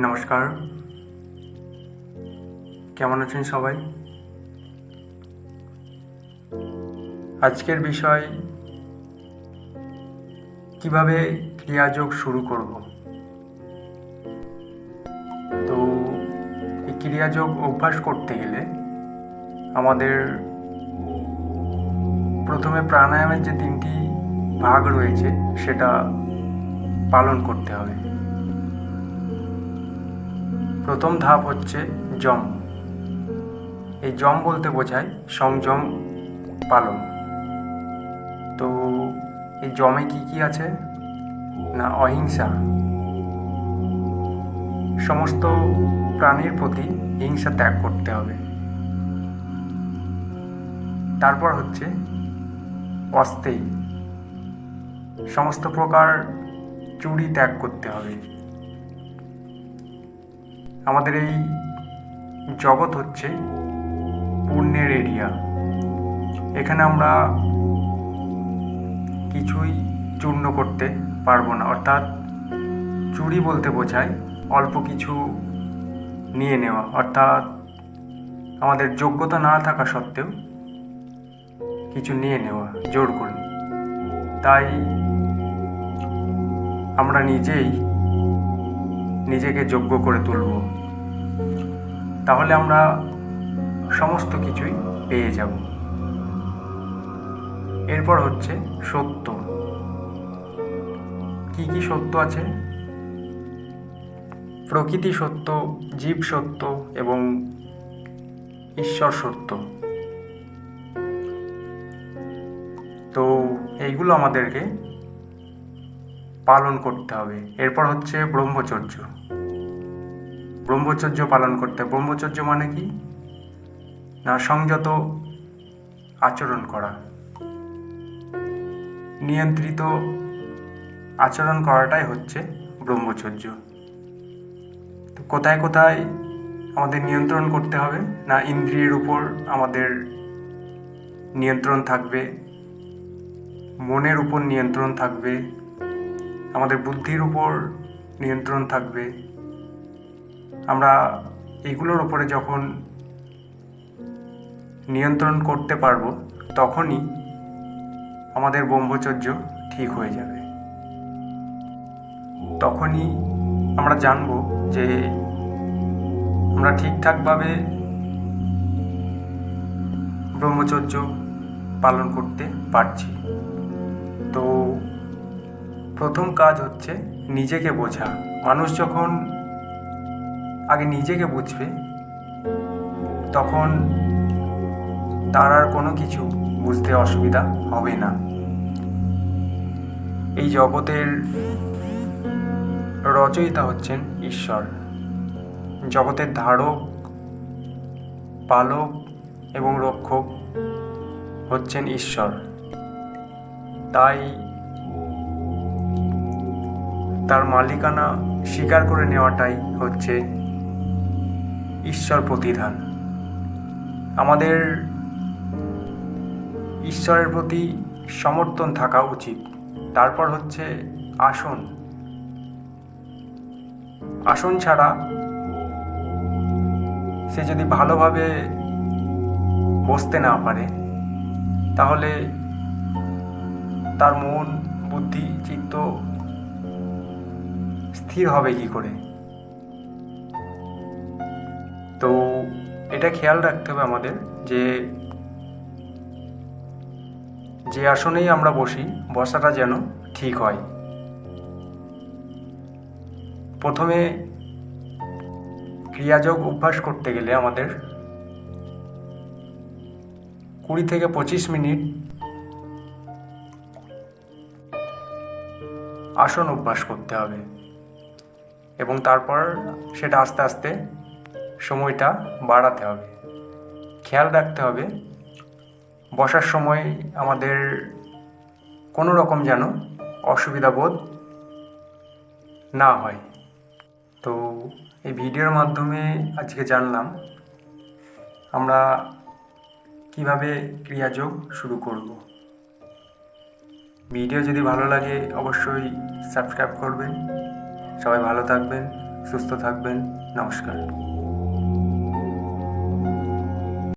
নমস্কার, কেমন আছেন সবাই? আজকের বিষয় কিভাবে ক্রিয়াযোগ শুরু করব। তো এই ক্রিয়াযোগ অভ্যাস করতে গেলে আমাদের প্রথমে প্রাণায়ামের যে 3টি ভাগ রয়েছে সেটা পালন করতে হবে। প্রথম ধাপ হচ্ছে যম। এই যম বলতে বোঝায় সংযম পালন। তো এই যমে কি আছে না, অহিংসা। সমস্ত প্রাণীর প্রতি হিংসা ত্যাগ করতে হবে। তারপর হচ্ছে অস্তেয়। সমস্ত প্রকার চুরি ত্যাগ করতে হবে। আমাদের এই জগৎ হচ্ছে পুণ্যের এরিয়া। এখানে আমরা কিছুই চূর্ণ করতে পারবো না, অর্থাৎ চুরি বলতে বোঝায় অল্প কিছু নিয়ে নেওয়া, অর্থাৎ আমাদের যোগ্যতা না থাকা সত্ত্বেও কিছু নিয়ে নেওয়া জোর করে। তাই আমরা নিজেকে যোগ্য করে তুলব, তাহলে আমরা সমস্ত কিছুই পেয়ে যাব। এরপর হচ্ছে সত্য। কি সত্য আছে? প্রকৃতি সত্য, জীব সত্য এবং ঈশ্বর সত্য। তো এইগুলো আমাদেরকে পালন করতে হবে। এরপর হচ্ছে ব্রহ্মচর্য। ব্রহ্মচর্য পালন করতে হবে। ব্রহ্মচর্য মানে কি না, সংযত আচরণ করা, নিয়ন্ত্রিত আচরণ করাটাই হচ্ছে ব্রহ্মচর্য। তো কোথায় কোথায় আমাদের নিয়ন্ত্রণ করতে হবে না, ইন্দ্রিয়ের উপর আমাদের নিয়ন্ত্রণ থাকবে, মনের উপর নিয়ন্ত্রণ থাকবে, আমাদের বুদ্ধির উপর নিয়ন্ত্রণ থাকবে। আমরা এগুলোর উপরে যখন নিয়ন্ত্রণ করতে পারবো তখনই আমাদের ব্রহ্মচর্য ঠিক হয়ে যাবে। তখনই আমরা জানবো যে আমরা ঠিকঠাকভাবে ব্রহ্মচর্য পালন করতে পারছি। তো প্রথম কাজ হচ্ছে নিজেকে বোঝা। মানুষ যখন আগে নিজেকে বুঝবে তখন তার আর কোনো কিছু বুঝতে অসুবিধা হবে না। এই জগতের রচয়িতা হচ্ছেন ঈশ্বর। জগতের ধারক, পালক এবং রক্ষক হচ্ছেন ঈশ্বর। তাই তার মালিকানা স্বীকার করে নেওয়াটাই হচ্ছে ঈশ্বর প্রতিধান। আমাদের ঈশ্বরের প্রতি সমর্থন থাকা উচিত। তারপর হচ্ছে আসন। আসন ছাড়া সে যদি ভালোভাবে বসতে না পারে তাহলে তার মন, বুদ্ধি, চিত্ত স্থির হবে কি করে? তো এটা খেয়াল রাখতে হবে আমাদের যে আসনেই আমরা বসি, বসাটা যেন ঠিক হয়। প্রথমে ক্রিয়াযোগ অভ্যাস করতে গেলে আমাদের 20 থেকে 25 মিনিট আসন অভ্যাস করতে হবে এবং তারপর সেটা আস্তে আস্তে সময়টা বাড়াতে হবে। খেয়াল রাখতে হবে বসার সময় আমাদের কোনো রকম যেন অসুবিধা বোধ না হয়। তো এই ভিডিওর মাধ্যমে আজকে জানলাম আমরা কিভাবে ক্রিয়াযোগ শুরু করব। ভিডিও যদি ভালো লাগে অবশ্যই সাবস্ক্রাইব করবেন। সবাই ভালো থাকবেন। সুস্থ থাকবেন। নমস্কার।